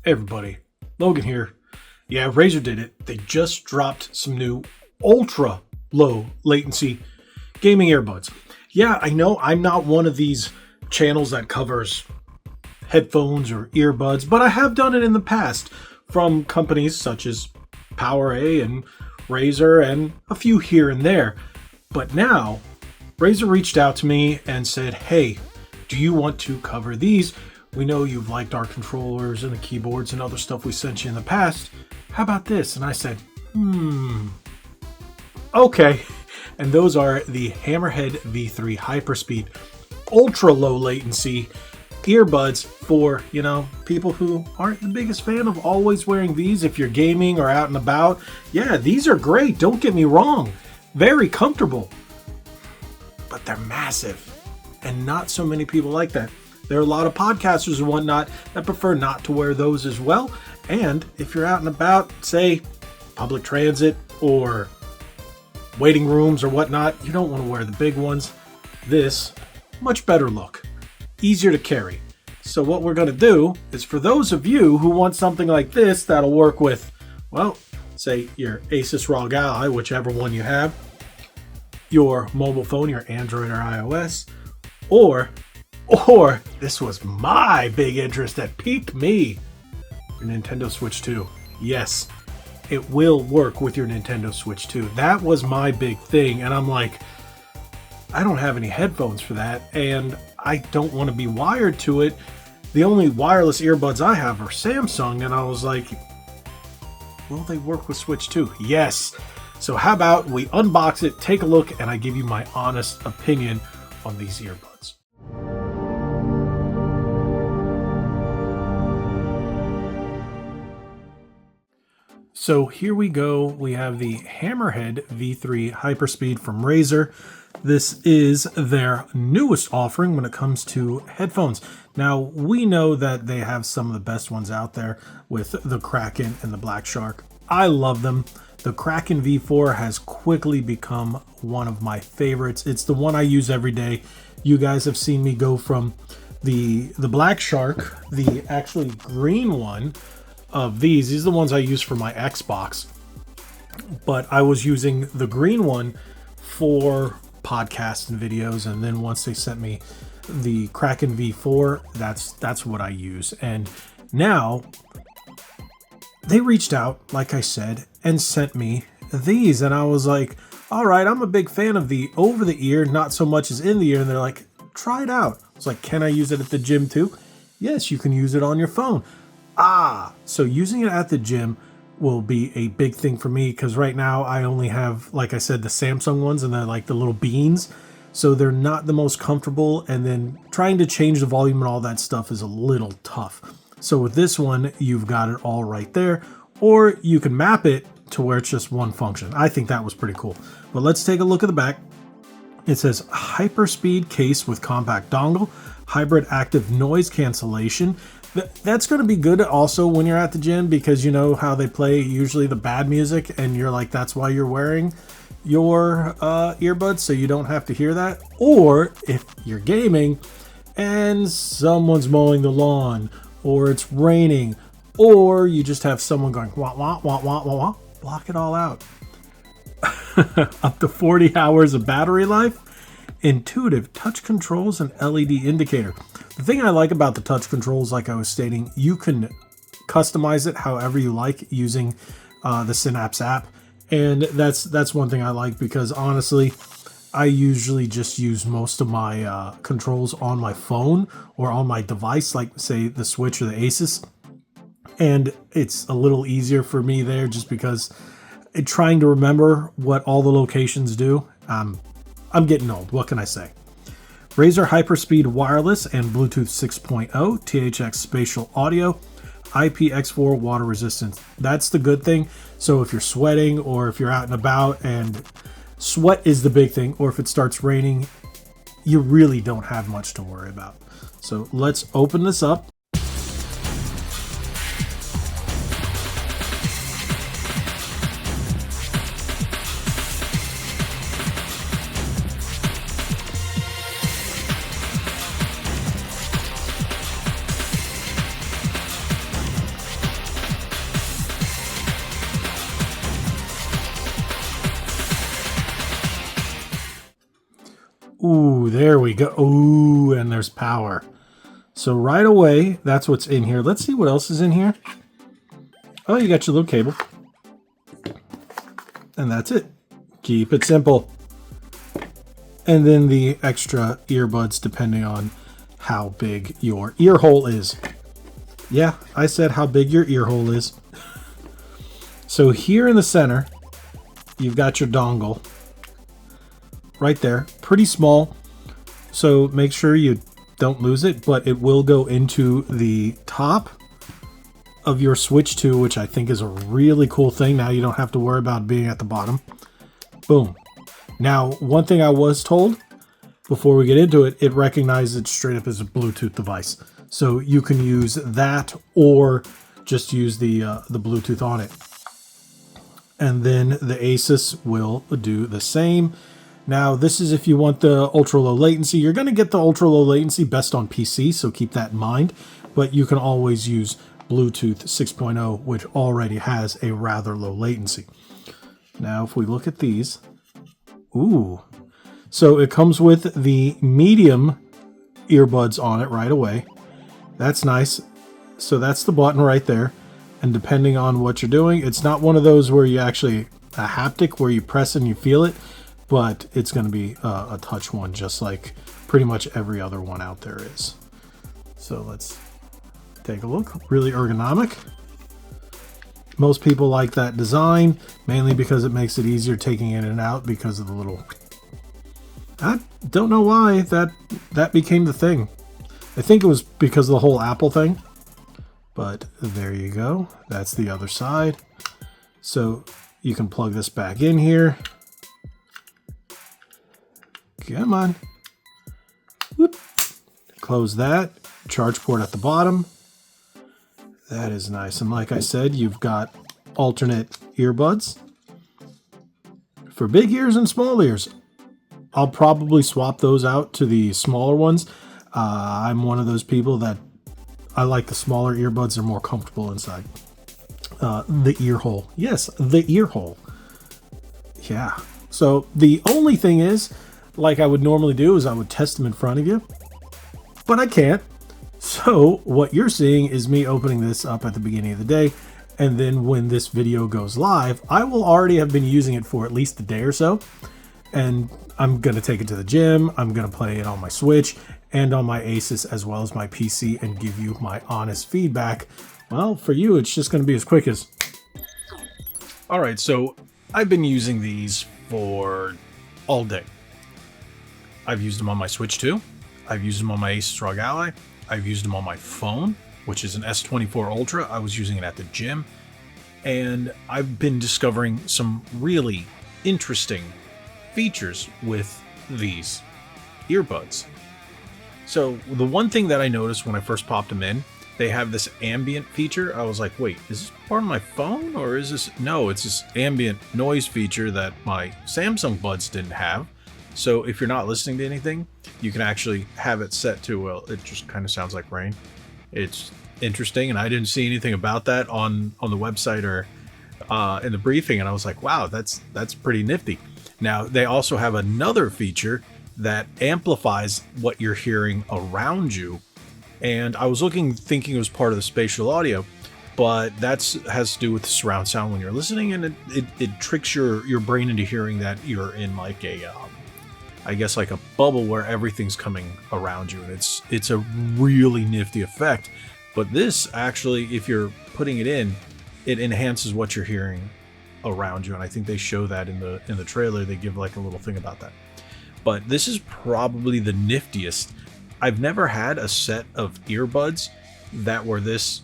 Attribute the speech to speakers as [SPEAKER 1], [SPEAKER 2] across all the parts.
[SPEAKER 1] Hey everybody, Logan here. Yeah, Razer did it. They just dropped some new ultra low latency gaming earbuds. Yeah, I know I'm not one of these channels that covers headphones or earbuds, but I have done it in the past from companies such as PowerA and Razer and a few here and there. But now Razer reached out to me and said, hey, do you want to cover these? We know you've liked our controllers and the keyboards and other stuff we sent you in the past. How about this? And I said, okay. And those are the Hammerhead V3 Hyperspeed ultra low latency earbuds for, people who aren't the biggest fan of always wearing these if you're gaming or out and about. Yeah, these are great. Don't get me wrong. Very comfortable. But they're massive. And not so many people like that. There are a lot of podcasters and whatnot that prefer not to wear those as well. And if you're out and about, say, public transit or waiting rooms or whatnot, you don't want to wear the big ones. This, much better look. Easier to carry. So what we're going to do is for those of you who want something like this that'll work with, well, say your ASUS ROG Ally, whichever one you have, your mobile phone, your Android or iOS, or this was my big interest that piqued me, your Nintendo Switch 2. Yes, it will work with your Nintendo Switch 2. That was my big thing, and I'm like, I don't have any headphones for that, and I don't want to be wired to it. The only wireless earbuds I have are Samsung, and I was like, will they work with Switch 2? Yes. So how about we unbox it, take a look, and I give you my honest opinion on these earbuds. So here we go. We have the Hammerhead V3 Hyperspeed from Razer. This is their newest offering when it comes to headphones. Now, we know that they have some of the best ones out there with the Kraken and the Black Shark. I love them. The Kraken V4 has quickly become one of my favorites. It's the one I use every day. You guys have seen me go from the Black Shark, the actually green one of these. These are the ones I use for my Xbox. But I was using the green one for podcasts and videos, and then once they sent me the Kraken V4, that's what I use. And now they reached out, like I said, and sent me these, and I was like, all right, I'm a big fan of the over the ear, not so much as in the ear. And they're like, try it out. I was like, can I use it at the gym too? Yes, you can use it on your phone. So using it at the gym will be a big thing for me, because right now I only have, like I said, the Samsung ones, and they're like the little beans, so they're not the most comfortable, and then trying to change the volume and all that stuff is a little tough. So with this one, you've got it all right there, or you can map it to where it's just one function. I think that was pretty cool. But let's take a look at the back. It says Hyperspeed case with compact dongle, hybrid active noise cancellation. That's going to be good also when you're at the gym, because you know how they play usually the bad music, and you're like, that's why you're wearing your earbuds, so you don't have to hear that. Or if you're gaming and someone's mowing the lawn, or it's raining, or you just have someone going wah wah wah wah wah wah, block it all out. Up to 40 hours of battery life, intuitive touch controls, and LED indicator. The thing I like about the touch controls, like I was stating, you can customize it however you like using the Synapse app. And that's one thing I like, because honestly, I usually just use most of my controls on my phone or on my device, like say the Switch or the Asus. And it's a little easier for me there, just because trying to remember what all the locations do. I'm getting old. What can I say? Razer Hyperspeed wireless and Bluetooth 6.0, THX spatial audio, IPX4 water resistance. That's the good thing. So if you're sweating, or if you're out and about, and sweat is the big thing, or if it starts raining, you really don't have much to worry about. So let's open this up. Ooh, there we go. Ooh, and there's power. So right away, that's what's in here. Let's see what else is in here. Oh, you got your little cable. And that's it. Keep it simple. And then the extra earbuds depending on how big your ear hole is. Yeah, I said how big your ear hole is. So here in the center, you've got your dongle. Right there. Pretty small. So make sure you don't lose it, but it will go into the top of your Switch 2, which I think is a really cool thing. Now you don't have to worry about being at the bottom. Boom. Now, one thing I was told before we get into it, it recognizes it straight up as a Bluetooth device. So you can use that or just use the Bluetooth on it. And then the ASUS will do the same. Now, this is if you want the ultra low latency. You're going to get the ultra low latency best on PC, so keep that in mind. But you can always use Bluetooth 6.0, which already has a rather low latency. Now, if we look at these, ooh. So it comes with the medium earbuds on it right away. That's nice. So that's the button right there. And depending on what you're doing, it's not one of those where you actually, a haptic where you press and you feel it, but it's going to be a touch one, just like pretty much every other one out there is. So let's take a look. Really ergonomic. Most people like that design, mainly because it makes it easier taking in and out because of the little... I don't know why that became the thing. I think it was because of the whole Apple thing. But there you go. That's the other side. So you can plug this back in here. Come on. Whoop. Close that. Charge port at the bottom. That is nice. And like I said, you've got alternate earbuds for big ears and small ears. I'll probably swap those out to the smaller ones. I'm one of those people that I like the smaller earbuds. They're more comfortable inside. The ear hole. Yes, the ear hole. Yeah. So the only thing is, like I would normally do, is I would test them in front of you. But I can't. So what you're seeing is me opening this up at the beginning of the day. And then when this video goes live, I will already have been using it for at least a day or so. And I'm going to take it to the gym. I'm going to play it on my Switch and on my ASUS as well as my PC and give you my honest feedback. Well, for you, it's just going to be as quick as... All right, so I've been using these for all day. I've used them on my Switch 2. I've used them on my ASUS ROG Ally. I've used them on my phone, which is an S24 Ultra. I was using it at the gym. And I've been discovering some really interesting features with these earbuds. So the one thing that I noticed when I first popped them in, they have this ambient feature. I was like, wait, is this part of my phone or is this? No, it's this ambient noise feature that my Samsung buds didn't have. So if you're not listening to anything, you can actually have it set to, well, it just kind of sounds like rain. It's interesting. And I didn't see anything about that on the website or in the briefing. And I was like, wow, that's pretty nifty. Now, they also have another feature that amplifies what you're hearing around you. And I was thinking it was part of the spatial audio, but has to do with surround sound when you're listening, and it tricks your brain into hearing that you're in like a, I guess like a bubble where everything's coming around you, and it's a really nifty effect. But this actually, if you're putting it in, it enhances what you're hearing around you, and I think they show that in the trailer. They give like a little thing about that. But this is probably the niftiest. I've never had a set of earbuds that were this,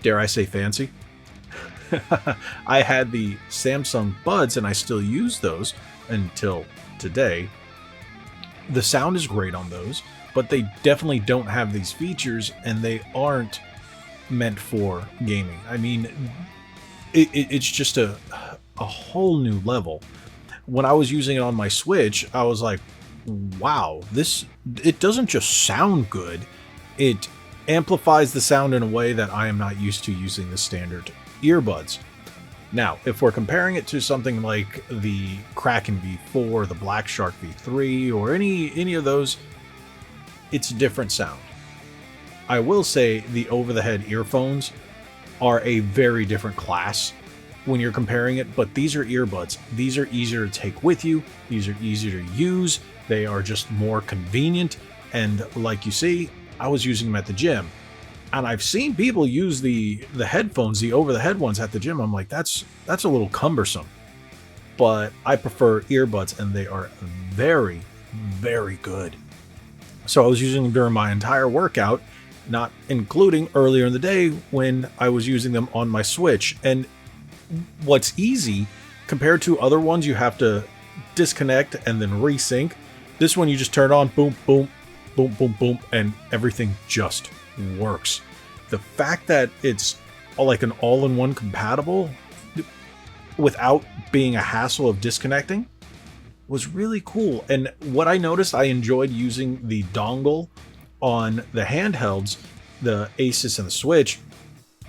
[SPEAKER 1] dare I say, fancy. I had the Samsung buds and I still use those until today. The sound is great on those, but they definitely don't have these features and they aren't meant for gaming. I mean, it's just a whole new level. When I was using it on my Switch, I was like, wow, it doesn't just sound good, it amplifies the sound in a way that I am not used to using the standard earbuds. Now, if we're comparing it to something like the Kraken V4, the Black Shark V3, or any of those, it's a different sound. I will say the over-the-head earphones are a very different class when you're comparing it, but these are earbuds. These are easier to take with you. These are easier to use. They are just more convenient. And like you see, I was using them at the gym. And I've seen people use the headphones, the over-the-head ones at the gym. I'm like, that's a little cumbersome. But I prefer earbuds, and they are very, very good. So I was using them during my entire workout, not including earlier in the day when I was using them on my Switch. And what's easy, compared to other ones, you have to disconnect and then resync. This one, you just turn it on, boom, boom, boom, boom, boom, and everything just works. The fact that it's like an all-in-one compatible without being a hassle of disconnecting was really cool. And what I noticed, I enjoyed using the dongle on the handhelds, the ASUS and the Switch,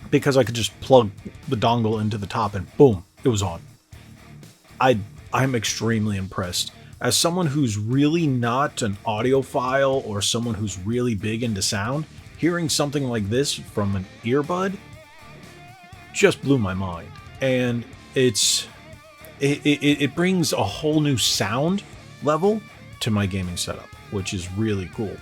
[SPEAKER 1] because I could just plug the dongle into the top and boom, it was on. I'm extremely impressed. As someone who's really not an audiophile or someone who's really big into sound, hearing something like this from an earbud just blew my mind. And it brings a whole new sound level to my gaming setup, which is really cool.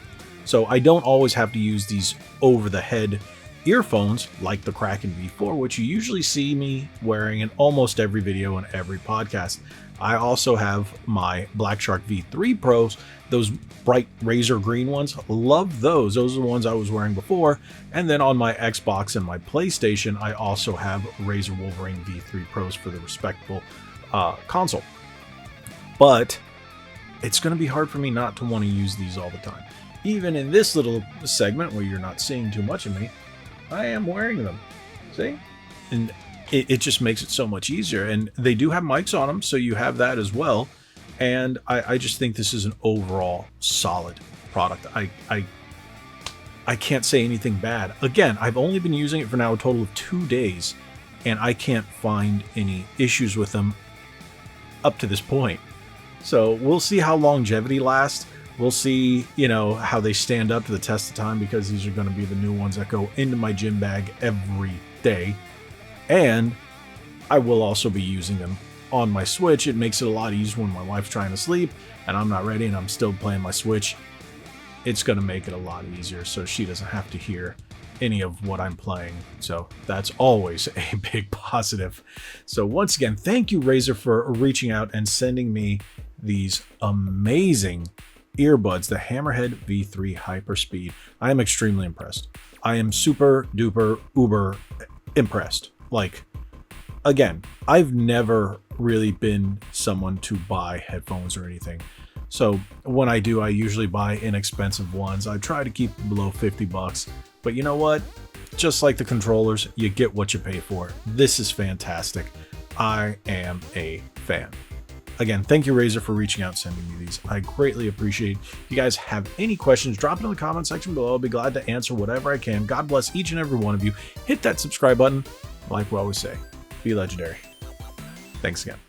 [SPEAKER 1] So I don't always have to use these over-the-head earphones like the Kraken V4, which you usually see me wearing in almost every video and every podcast. I also have my Black Shark V3 Pros, those bright Razer green ones. Love those. Those are the ones I was wearing before. And then on my Xbox and my PlayStation, I also have Razer Wolverine V3 Pros for the respectable console. But it's going to be hard for me not to want to use these all the time. Even in this little segment where you're not seeing too much of me, I am wearing them. See? And it just makes it so much easier. And they do have mics on them, so you have that as well. And I just think this is an overall solid product. I can't say anything bad. Again, I've only been using it for now a total of 2 days, and I can't find any issues with them up to this point. So we'll see how longevity lasts. We'll see, how they stand up to the test of time, because these are going to be the new ones that go into my gym bag every day. And I will also be using them on my Switch. It makes it a lot easier when my wife's trying to sleep and I'm not ready and I'm still playing my Switch. It's going to make it a lot easier so she doesn't have to hear any of what I'm playing. So that's always a big positive. So once again, thank you, Razer, for reaching out and sending me these amazing earbuds, the Hammerhead V3 Hyperspeed. I am extremely impressed. I am super duper uber impressed. Like, again, I've never really been someone to buy headphones or anything. So when I do, I usually buy inexpensive ones. I try to keep below 50 bucks. But you know what? Just like the controllers, you get what you pay for. This is fantastic. I am a fan. Again, thank you, Razer, for reaching out and sending me these. I greatly appreciate it. If you guys have any questions, drop it in the comment section below. I'll be glad to answer whatever I can. God bless each and every one of you. Hit that subscribe button. Like we always say, be legendary. Thanks again.